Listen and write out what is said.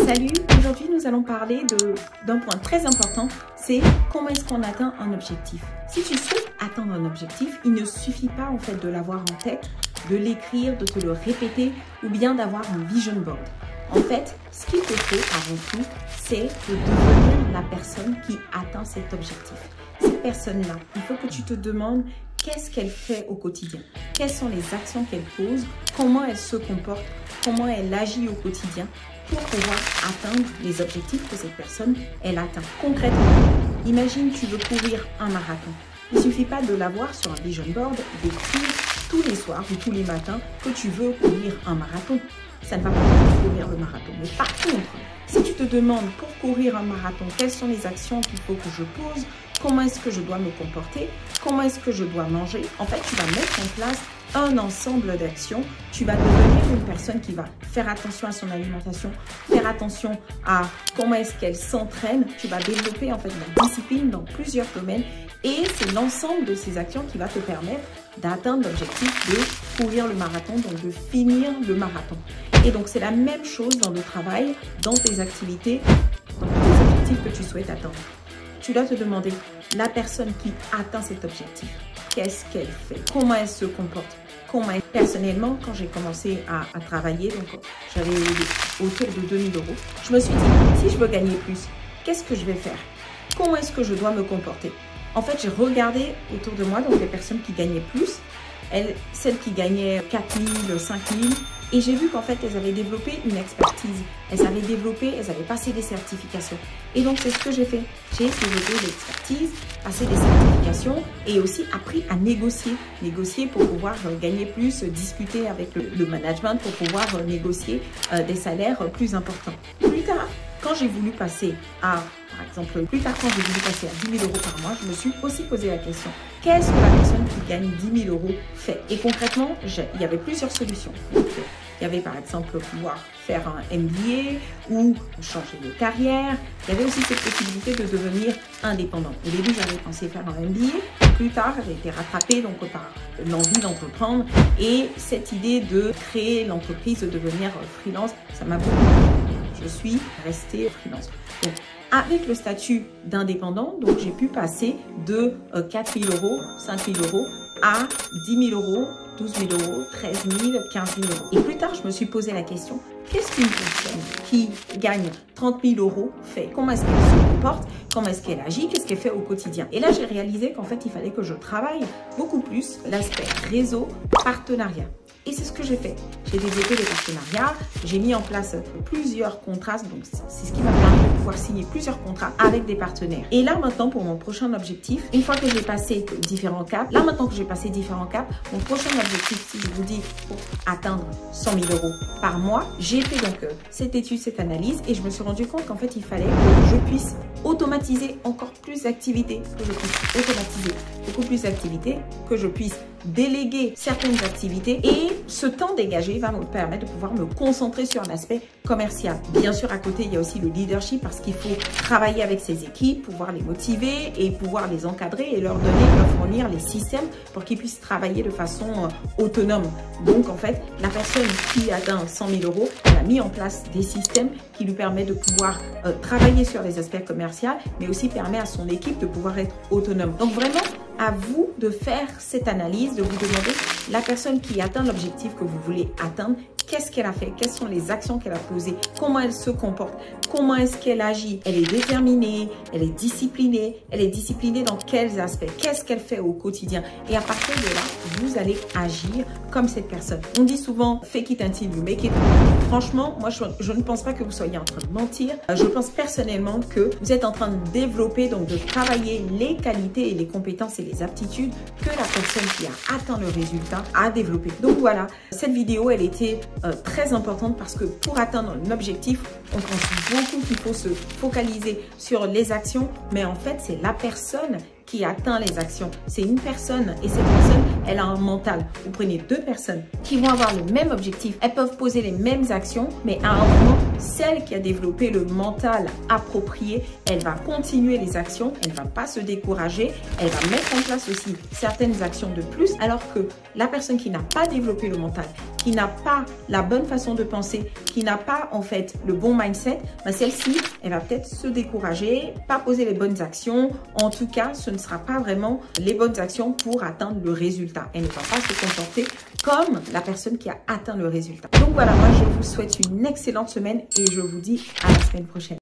Salut, aujourd'hui nous allons parler d'un point très important, c'est comment est-ce qu'on atteint un objectif. Si tu souhaites atteindre un objectif, il ne suffit pas en fait de l'avoir en tête, de l'écrire, de te le répéter ou bien d'avoir un vision board. En fait, ce qu'il te faut avant tout, c'est de devenir la personne qui atteint cet objectif. Cette personne-là, il faut que tu te demandes qu'est-ce qu'elle fait au quotidien, quelles sont les actions qu'elle pose, comment elle se comporte, comment elle agit au quotidien pour pouvoir atteindre les objectifs que cette personne, elle atteint. Concrètement, imagine tu veux courir un marathon. Il ne suffit pas de l'avoir sur un vision board, d'écrire tous les soirs ou tous les matins que tu veux courir un marathon. Ça ne va pas te courir le marathon. Mais par contre, si tu te demandes pour courir un marathon, quelles sont les actions qu'il faut que je pose, comment est-ce que je dois me comporter, comment est-ce que je dois manger, en fait, tu vas mettre en place un ensemble d'actions. Tu vas devenir une personne qui va faire attention à son alimentation, faire attention à comment est-ce qu'elle s'entraîne. Tu vas développer en fait la discipline dans plusieurs domaines et c'est l'ensemble de ces actions qui va te permettre d'atteindre l'objectif de courir le marathon, donc de finir le marathon. Et donc c'est la même chose dans le travail, dans tes activités, dans tous les objectifs que tu souhaites atteindre. Tu dois te demander, la personne qui atteint cet objectif, qu'est-ce qu'elle fait? Comment elle se comporte? Personnellement, quand j'ai commencé à travailler, donc j'avais autour de 2000 €, je me suis dit, si je veux gagner plus, qu'est-ce que je vais faire? Comment est-ce que je dois me comporter? En fait, j'ai regardé autour de moi, donc les personnes qui gagnaient plus, celles qui gagnaient 4000, 5000, et j'ai vu qu'en fait, elles avaient développé une expertise. Elles avaient passé des certifications. Et donc, c'est ce que j'ai fait. J'ai développé l'expertise, passé des certifications et aussi appris à négocier. Négocier pour pouvoir gagner plus, discuter avec le management pour pouvoir négocier des salaires plus importants. Plus tard, quand j'ai voulu passer à, par exemple, quand j'ai voulu passer à 10 000 € par mois, je me suis aussi posé la question, qu'est-ce que la personne qui gagne 10 000 € fait? Et concrètement, il y avait plusieurs solutions. Donc, il y avait par exemple pouvoir faire un MBA ou changer de carrière. Il y avait aussi cette possibilité de devenir indépendant. Au début, j'avais pensé faire un MBA. Plus tard, j'ai été rattrapée donc, par l'envie d'entreprendre et cette idée de créer l'entreprise, de devenir freelance, ça m'a beaucoup plu. Je suis restée freelance. Donc, avec le statut d'indépendant, donc j'ai pu passer de 4 000 €, 5 000 € à 10 000 €, 12 000 €, 13 000, 15 000 €. Et plus tard, je me suis posé la question, qu'est-ce qu'une personne qui gagne 30 000 € fait? Comment est-ce qu'elle se comporte? Comment est-ce qu'elle agit? Qu'est-ce qu'elle fait au quotidien? Et là, j'ai réalisé qu'en fait, il fallait que je travaille beaucoup plus l'aspect réseau, partenariat. Et c'est ce que j'ai fait. J'ai développé des partenariats, j'ai mis en place plusieurs contrats, donc c'est ce qui m'a permis de pouvoir signer plusieurs contrats avec des partenaires. Et là maintenant, pour mon prochain objectif, une fois que j'ai passé différents caps, mon prochain objectif, si je vous dis pour atteindre 100 000 € par mois, j'ai fait donc cette étude, cette analyse et je me suis rendu compte qu'en fait, il fallait que je puisse automatiser encore plus d'activités, que je puisse déléguer certaines activités et ce temps dégagé va me permettre de pouvoir me concentrer sur l'aspect commercial. Bien sûr, à côté, il y a aussi le leadership parce qu'il faut travailler avec ses équipes, pouvoir les motiver et pouvoir les encadrer et leur fournir les systèmes pour qu'ils puissent travailler de façon autonome. Donc, en fait, la personne qui atteint 100 000 €, elle a mis en place des systèmes qui lui permettent de pouvoir travailler sur les aspects commerciaux, mais aussi permet à son équipe de pouvoir être autonome. Donc, vraiment, à vous de faire cette analyse, de vous demander la personne qui atteint l'objectif que vous voulez atteindre, qu'est-ce qu'elle a fait, quelles sont les actions qu'elle a posées, comment elle se comporte, comment est-ce qu'elle agit, elle est déterminée, elle est disciplinée dans quels aspects, qu'est-ce qu'elle fait au quotidien. Et à partir de là, vous allez agir comme cette personne. On dit souvent fake it until you make it. Franchement, moi je ne pense pas que vous soyez en train de mentir. Je pense personnellement que vous êtes en train de développer, donc de travailler les qualités et les compétences et les aptitudes que la personne qui a atteint le résultat a développé. Donc voilà, cette vidéo elle était très importante parce que pour atteindre un objectif, on pense beaucoup qu'il faut se focaliser sur les actions, mais en fait c'est la personne qui atteint les actions. C'est une personne et cette personne, elle a un mental. Vous prenez deux personnes qui vont avoir le même objectif, elles peuvent poser les mêmes actions, mais à un moment, celle qui a développé le mental approprié, elle va continuer les actions, elle ne va pas se décourager, elle va mettre en place aussi certaines actions de plus, alors que la personne qui n'a pas développé le mental, qui n'a pas la bonne façon de penser, qui n'a pas en fait le bon mindset, ben celle-ci, elle va peut-être se décourager, pas poser les bonnes actions. En tout cas, ce ne sera pas vraiment les bonnes actions pour atteindre le résultat. Elle ne va pas se comporter comme la personne qui a atteint le résultat. Donc voilà, moi je vous souhaite une excellente semaine et je vous dis à la semaine prochaine.